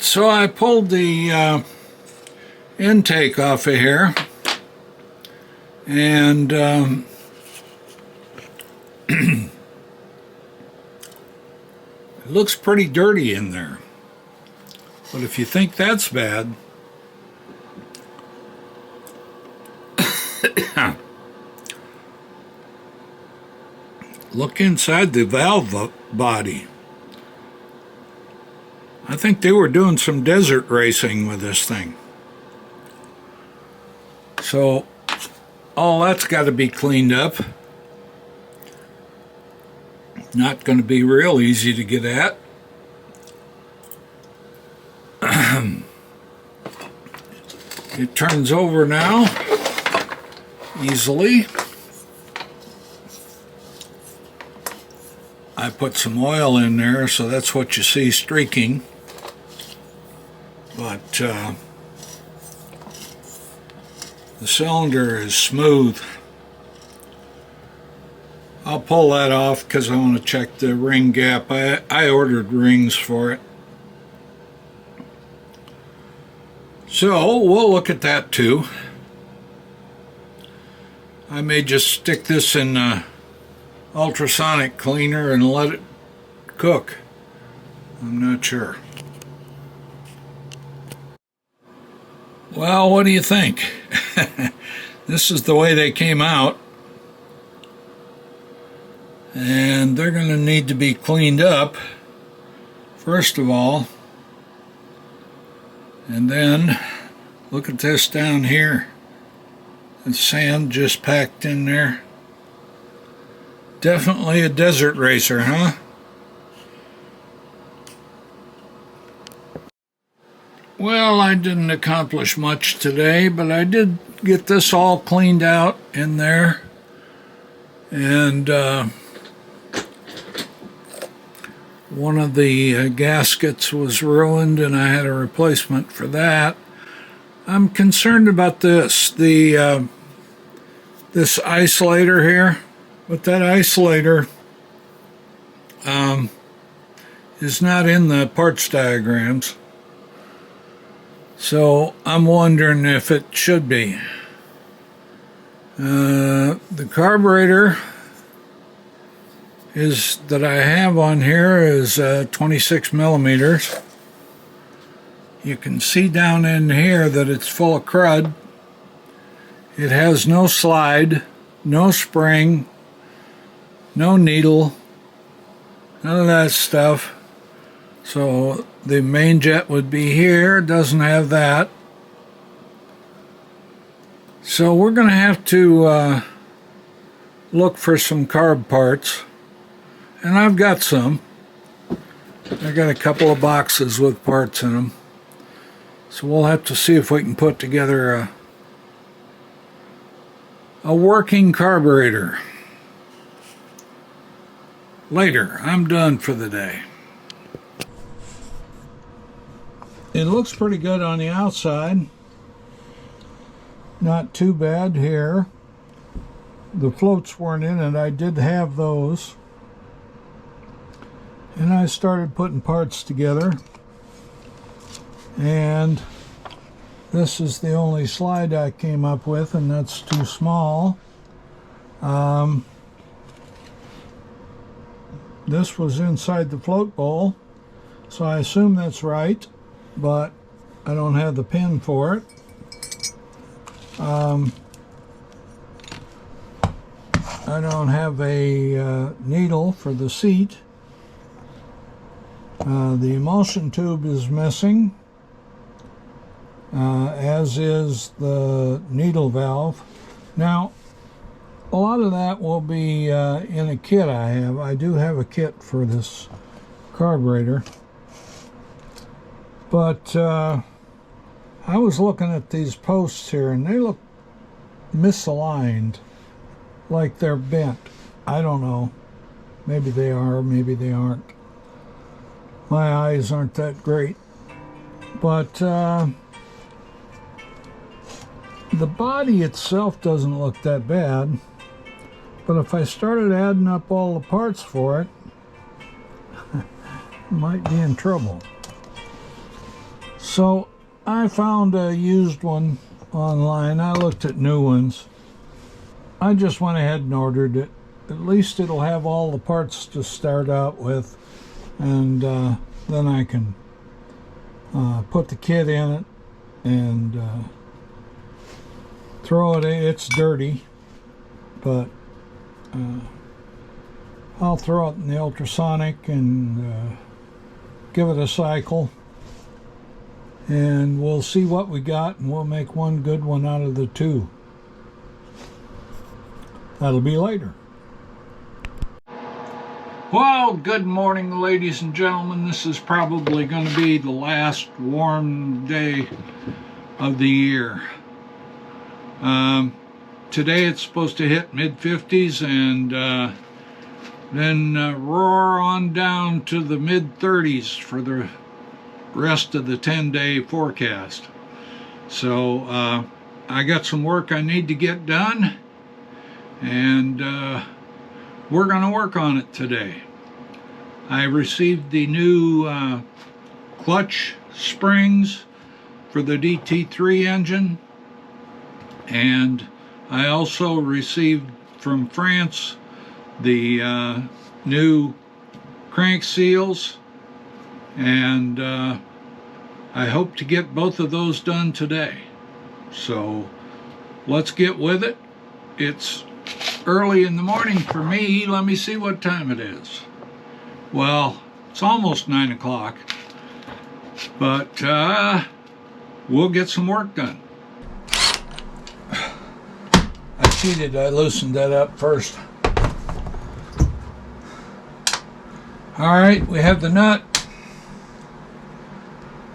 So I pulled the intake off of here, and it looks pretty dirty in there. But if you think that's bad, look inside the valve body. I think they were doing some desert racing with this thing. So all that's got to be cleaned up. Not going to be real easy to get at. It turns over now easily. I put some oil in there, so that's what you see streaking. But the cylinder is smooth. I'll pull that off because I want to check the ring gap. I ordered rings for it. So we'll look at that too. I may just stick this in ultrasonic cleaner and let it cook. I'm not sure. Well, what do you think? This is the way they came out. And they're going to need to be cleaned up, first of all. And then, look at this down here. The sand just packed in there. Definitely a desert racer, huh? Well, I didn't accomplish much today, but I did get this all cleaned out in there. And one of the gaskets was ruined, and I had a replacement for that. I'm concerned about this, this isolator here. But that isolator is not in the parts diagrams. So I'm wondering if it should be. The carburetor that I have on here is 26 millimeters. You can see down in here that it's full of crud. It has no slide, no spring, no needle, none of that stuff. So the main jet would be here, doesn't have that. So we're going to have to look for some carb parts. And I've got some. I got a couple of boxes with parts in them. So we'll have to see if we can put together a working carburetor. Later, I'm done for the day. It looks pretty good on the outside. Not too bad here. The floats weren't in it. I did have those. And I started putting parts together. And this is the only slide I came up with, and that's too small. This was inside the float bowl, so I assume that's right, but I don't have the pin for it. I don't have a needle for the seat. The emulsion tube is missing, as is the needle valve. Now, a lot of that will be in a kit I have. I do have a kit for this carburetor. But I was looking at these posts here, and they look misaligned, like they're bent. I don't know. Maybe they are, maybe they aren't. My eyes aren't that great. But the body itself doesn't look that bad. But if I started adding up all the parts for it, I might be in trouble. So I found a used one online. I looked at new ones. I just went ahead and ordered it. At least it'll have all the parts to start out with, and then I can put the kit in it and throw it in. It's dirty, but I'll throw it in the ultrasonic and give it a cycle, and we'll see what we got, and we'll make one good one out of the two. That'll be later. Well, good morning, ladies and gentlemen. This is probably going to be the last warm day of the year. Today it's supposed to hit mid-50s and then roar on down to the mid-30s for the rest of the 10-day forecast. So I got some work I need to get done, and we're going to work on it today. I received the new clutch springs for the DT3 engine, and I also received from France the new crank seals, and I hope to get both of those done today. So let's get with it. It's early in the morning for me. Let me see what time it is. Well, it's almost 9 o'clock, but we'll get some work done. I cheated. I loosened that up first. All right, we have the nut.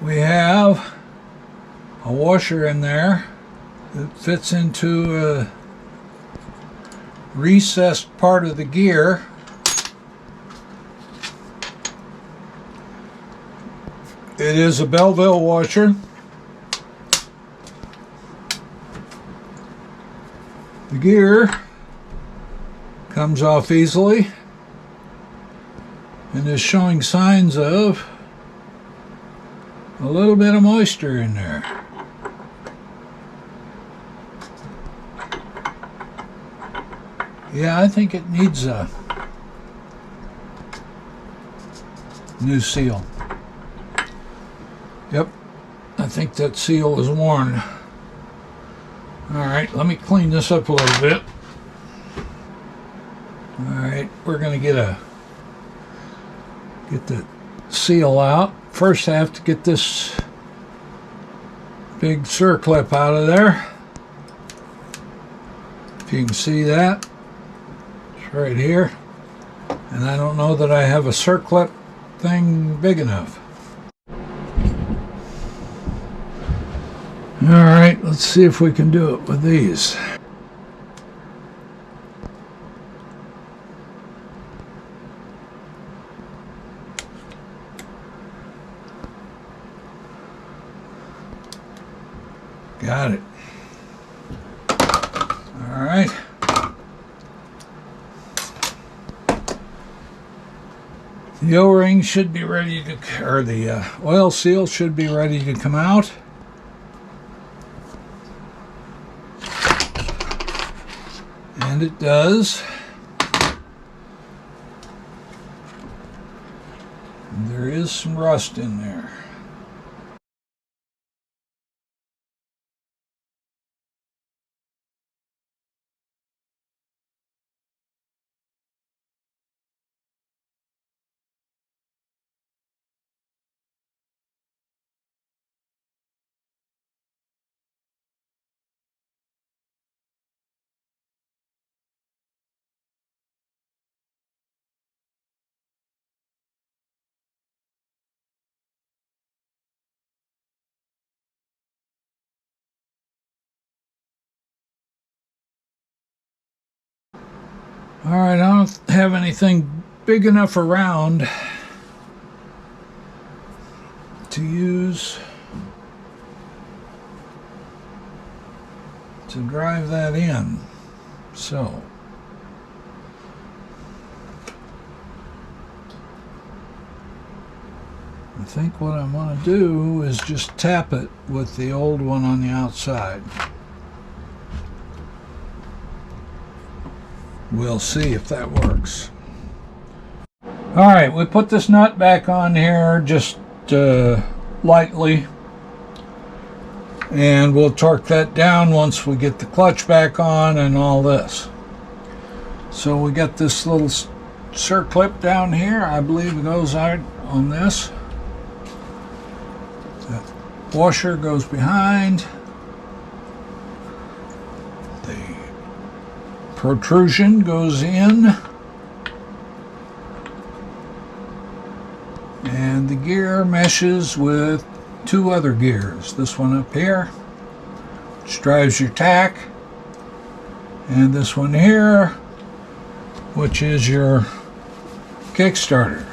We have a washer in there that fits into a recessed part of the gear. It is a Belleville washer. The gear comes off easily and is showing signs of a little bit of moisture in there. Yeah, I think it needs a new seal. Yep, I think that seal is worn. Alright, let me clean this up a little bit. Alright, we're going to get the seal out. First I have to get this big circlip out of there. If you can see that, it's right here. And I don't know that I have a circlip thing big enough. Alright, let's see if we can do it with these. Got it. Alright. The O-ring should be ready to, or the oil seal should be ready to come out. And it does. And there is some rust in there. Alright, I don't have anything big enough around to use to drive that in. So I think what I'm going to do is just tap it with the old one on the outside. We'll see if that works. Alright, we put this nut back on here just lightly, and we'll torque that down once we get the clutch back on and all this. So we got this little circlip down here. I believe it goes out on this. The washer goes behind. The protrusion goes in. And the gear meshes with two other gears. This one up here, which drives your tack, and this one here, which is your Kickstarter.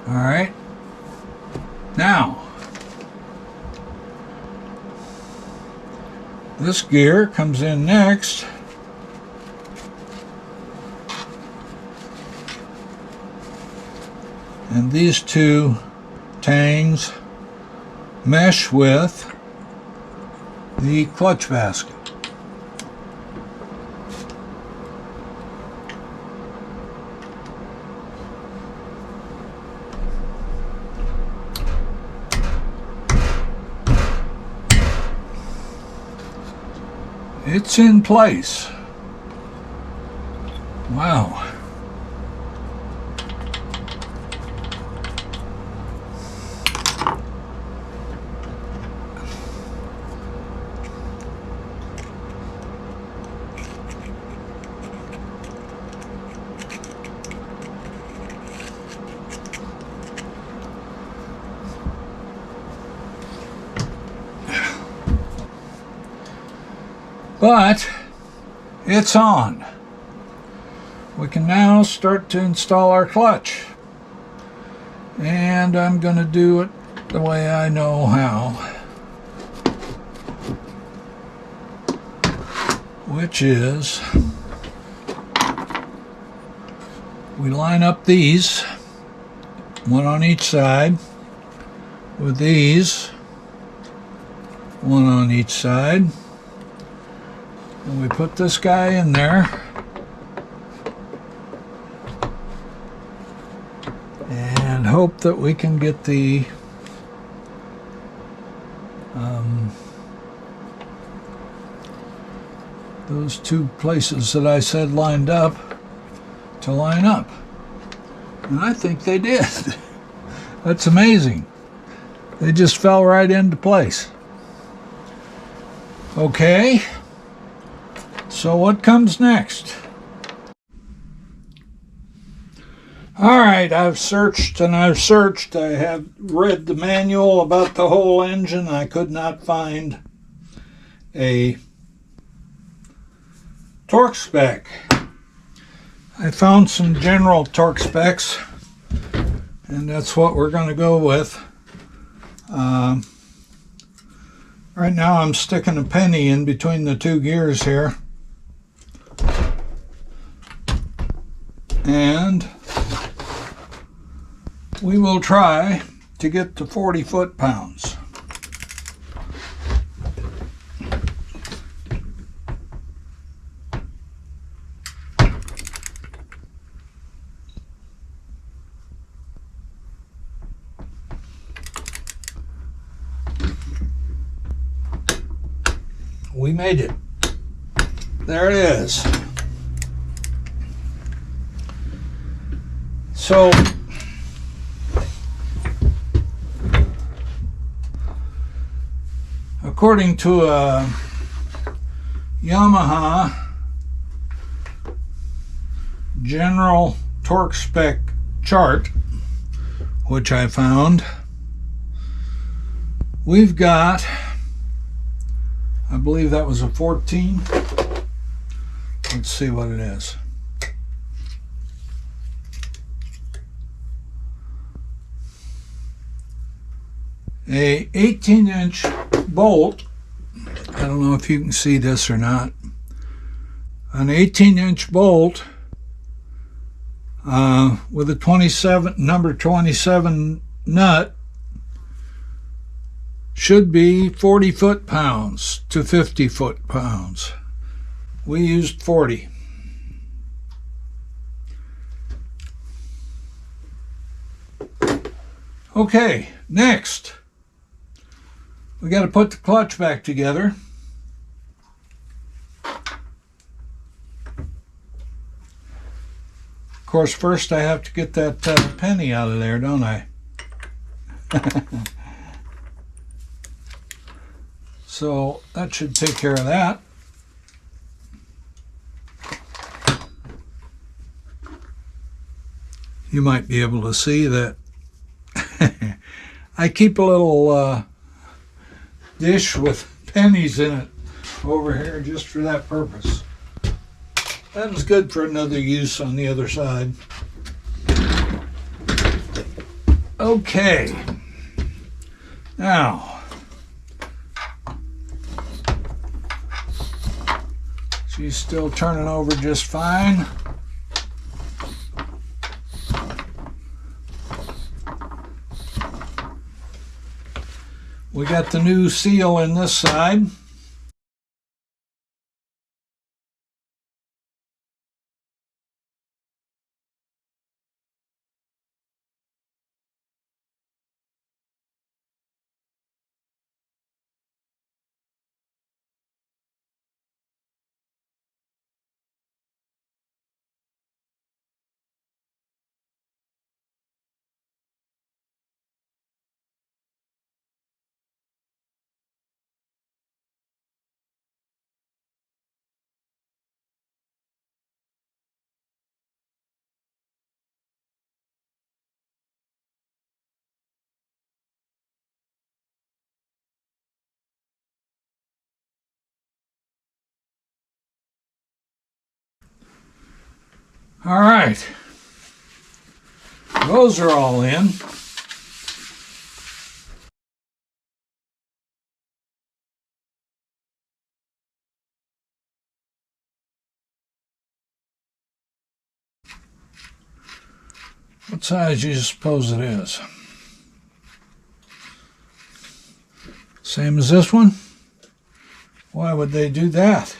Alright, now this gear comes in next. And these two tangs mesh with the clutch basket. It's in place. Wow. But it's on. We can now start to install our clutch. And I'm going to do it the way I know how. Which is, we line up these, one on each side, with these, one on each side. And we put this guy in there, and hope that we can get the those two places that I said lined up to line up. And I think they did. That's amazing. They just fell right into place. Okay. So what comes next? Alright, I've searched and I've searched. I have read the manual about the whole engine. I could not find a torque spec. I found some general torque specs, and that's what we're going to go with. Right now I'm sticking a penny in between the two gears here. And we will try to get to 40 foot-pounds. We made it. There it is. So, according to a Yamaha general torque spec chart, which I found, we've got, I believe that was a 14. Let's see what it is. A 18-inch bolt. I don't know if you can see this or not. An 18-inch bolt with a number 27 nut should be 40 foot-pounds to 50 foot-pounds. We used 40. Okay, next we got to put the clutch back together. Of course, first I have to get that penny out of there, don't I? So that should take care of that. You might be able to see that I keep a little dish with pennies in it over here just for that purpose. That was good for another use on the other side. Okay. Now, she's still turning over just fine. We got the new seal in this side. All right, those are all in. What size do you suppose it is? Same as this one? Why would they do that?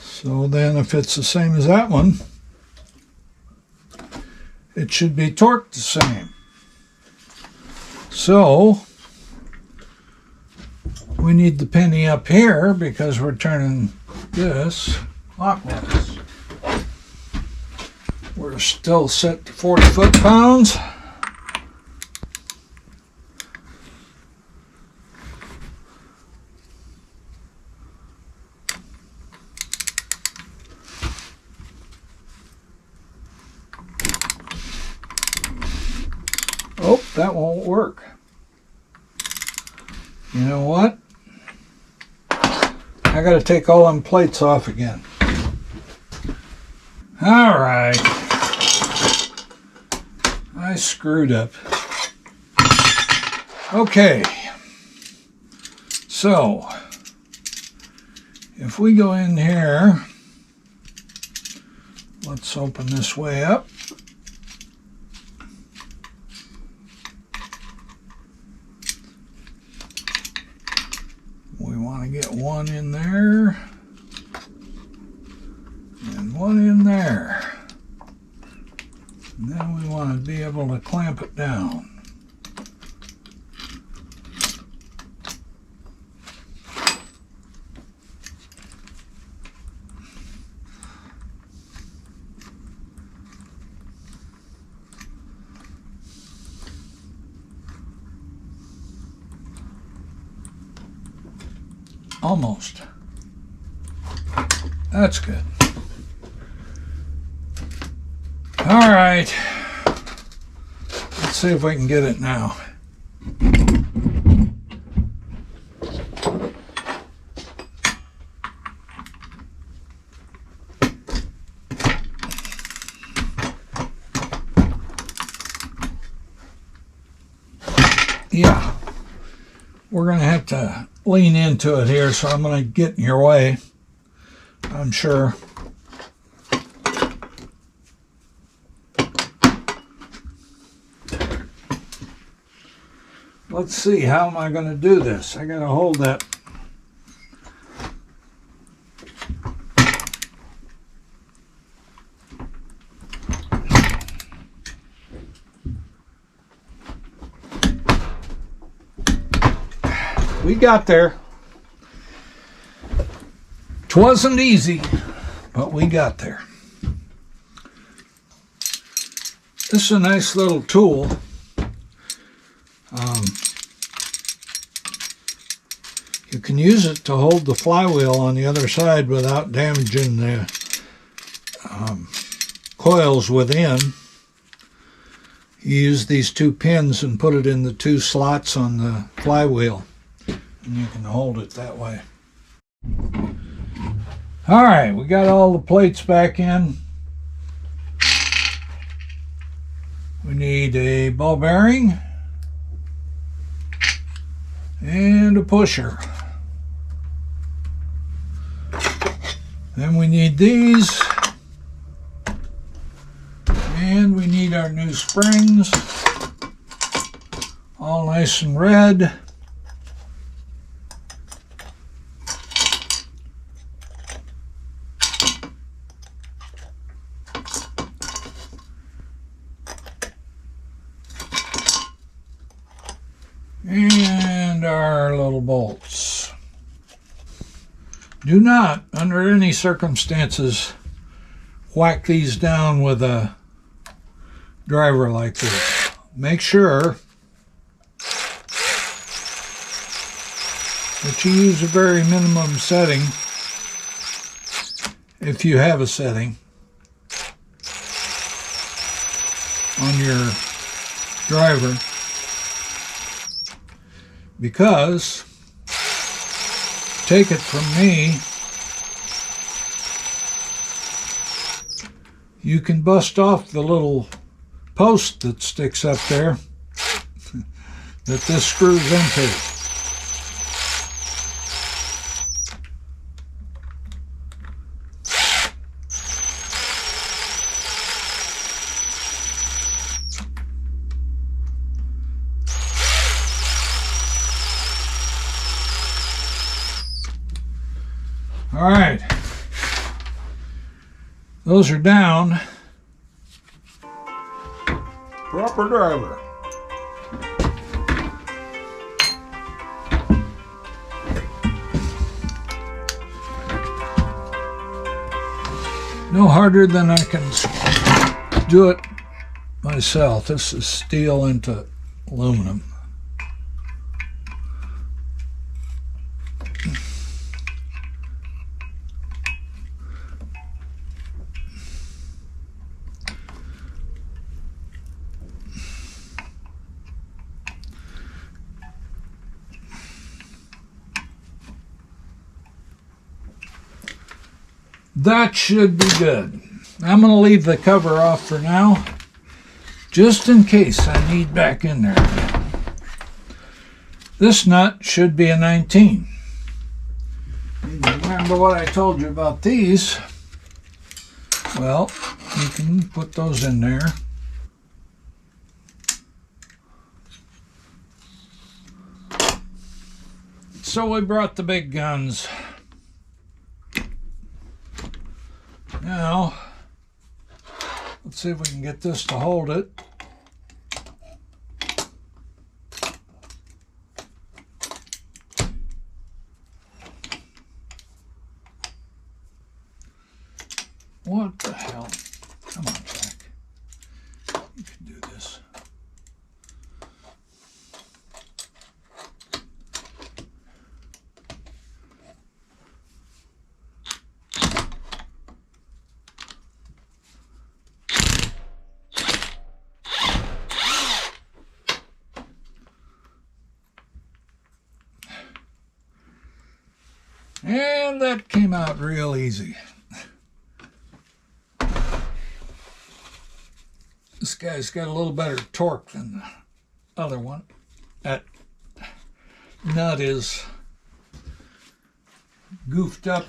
So then if it's the same as that one, it should be torqued the same. So we need the penny up here because we're turning this clockwise. We're still set to 40 foot-pounds. Oh, that won't work. You know what? I got to take all them plates off again. All right. I screwed up. Okay. So, if we go in here, let's open this way up. We want to get one in there and one in there. And then we want to be able to clamp it down. Almost. That's good. All right. Let's see if we can get it now. Yeah. We're going to have to lean into it here, so I'm going to get in your way, I'm sure. Let's see, how am I going to do this? I got to hold that. We got there. It wasn't easy, but we got there. This is a nice little tool. You can use it to hold the flywheel on the other side without damaging the coils within. You use these two pins and put it in the two slots on the flywheel, and you can hold it that way. All right, we got all the plates back in. We need a ball bearing and a pusher. Then we need these, and we need our new springs, all nice and red. And our little bolts. Do not, under any circumstances, whack these down with a driver like this. Make sure that you use a very minimum setting, if you have a setting, on your driver. Because, take it from me, you can bust off the little post that sticks up there that this screws into. All right, those are down. Proper driver. No harder than I can do it myself. This is steel into aluminum. That should be good. I'm going to leave the cover off for now, just in case I need back in there again. This nut should be a 19. Remember what I told you about these? Well, you can put those in there. So we brought the big guns. Now, let's see if we can get this to hold it. What the hell? Come on, Jack. You can do this. And that came out real easy. This guy's got a little better torque than the other one at nut is goofed up.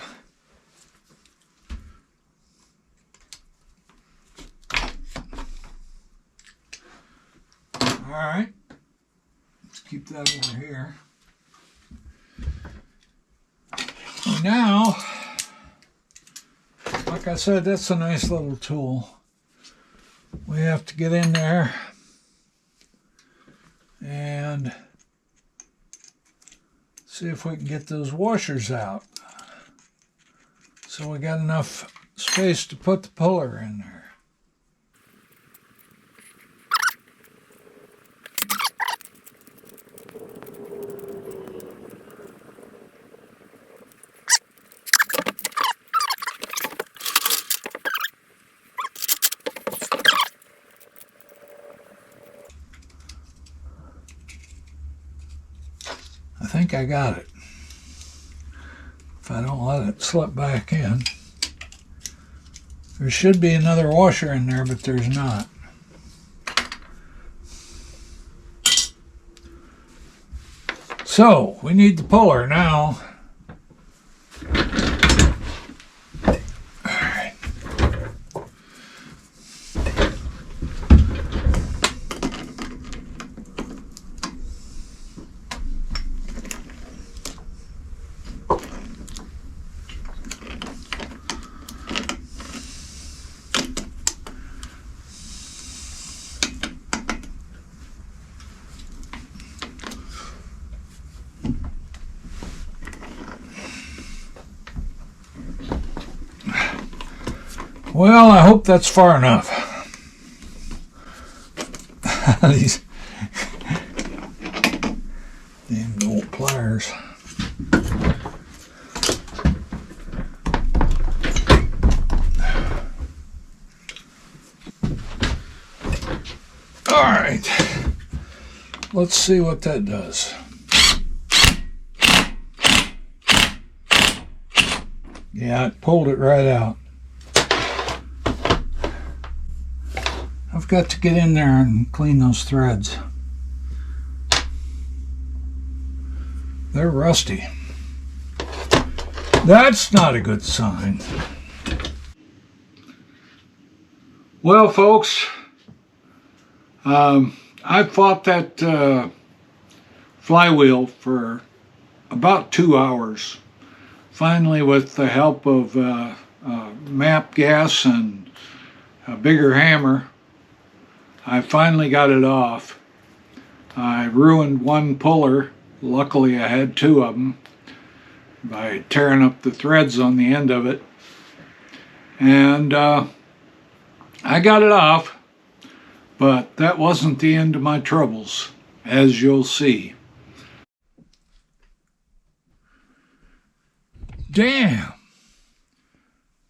All right, let's keep that over here. Now, like I said, that's a nice little tool. We have to get in there and see if we can get those washers out. So we got enough space to put the puller in there. I think I got it. If I don't let it slip back in. There should be another washer in there, but there's not. So, we need the puller now. Alright. Well, I hope that's far enough. These damn old pliers. All right, let's see what that does. Yeah, it pulled it right out. I've got to get in there and clean those threads. They're rusty. That's not a good sign. Well, folks, I fought that flywheel for about 2 hours. Finally, with the help of MAP gas and a bigger hammer, I finally got it off. I ruined one puller. Luckily, I had 2 of them by tearing up the threads on the end of it. And I got it off, but that wasn't the end of my troubles, as you'll see. Damn!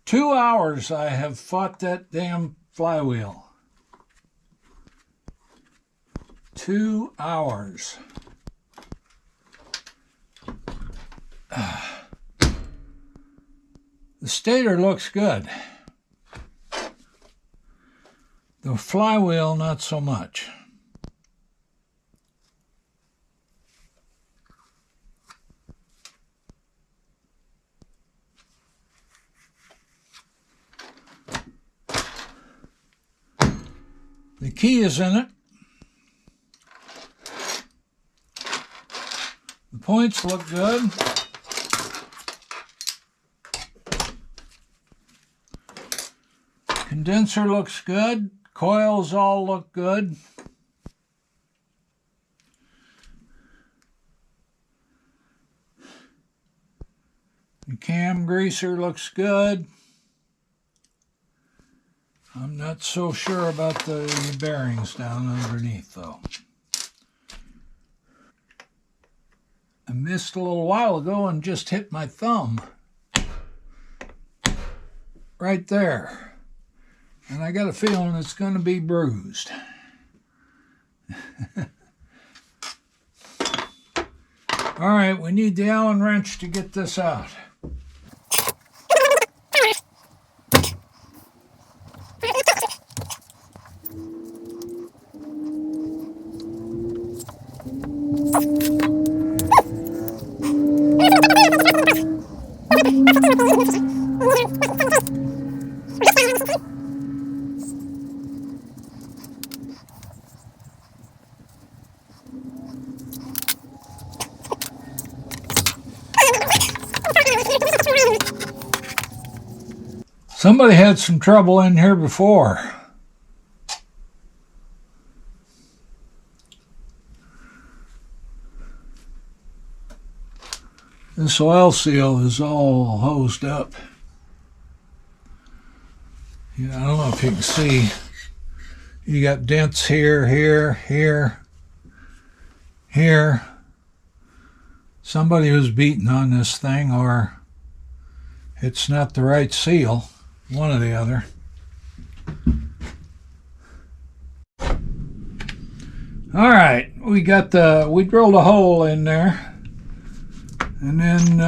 2 hours I have fought that damn flywheel. 2 hours. The stator looks good. The flywheel, not so much. The key is in it. The points look good. Condenser looks good. Coils all look good. The cam greaser looks good. I'm not so sure about the bearings down underneath, though. I missed a little while ago and just hit my thumb. Right there. And I got a feeling it's going to be bruised. All right, we need the Allen wrench to get this out. Somebody had some trouble in here before. This oil seal is all hosed up. Yeah, I don't know if you can see. You got dents here, here, here, here. Somebody was beating on this thing, or it's not the right seal. One or the other. All right, we drilled a hole in there, and then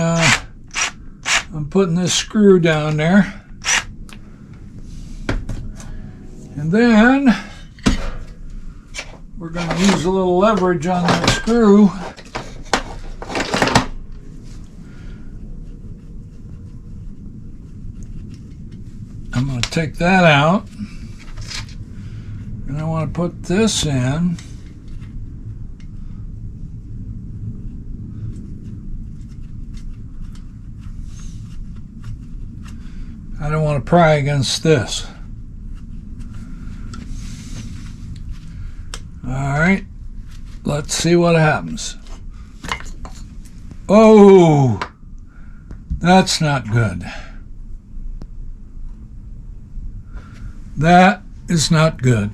I'm putting this screw down there. And then we're going to use a little leverage on that screw. I'm going to take that out. And I want to put this in. I don't want to pry against this. All right, let's see what happens. Oh, that's not good. That is not good.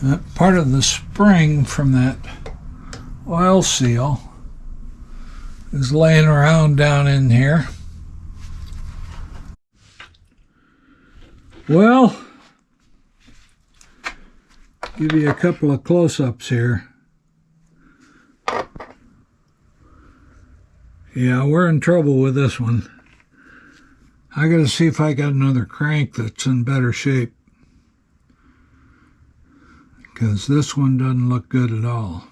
That part of the spring from that oil seal is laying around down in here. Well, give you a couple of close-ups here. Yeah, we're in trouble with this one. I gotta see if I got another crank that's in better shape, because this one doesn't look good at all.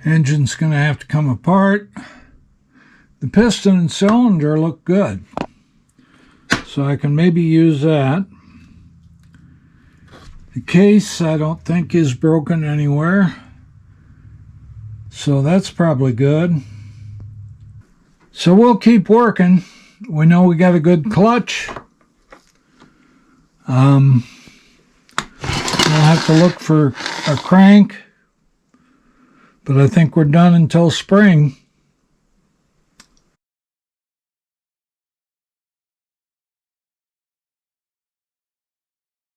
Engine's going to have to come apart. The piston and cylinder look good, so I can maybe use that. The case I don't think is broken anywhere, so that's probably good. So we'll keep working. We know we got a good clutch. We'll have to look for a crank. But I think we're done until spring.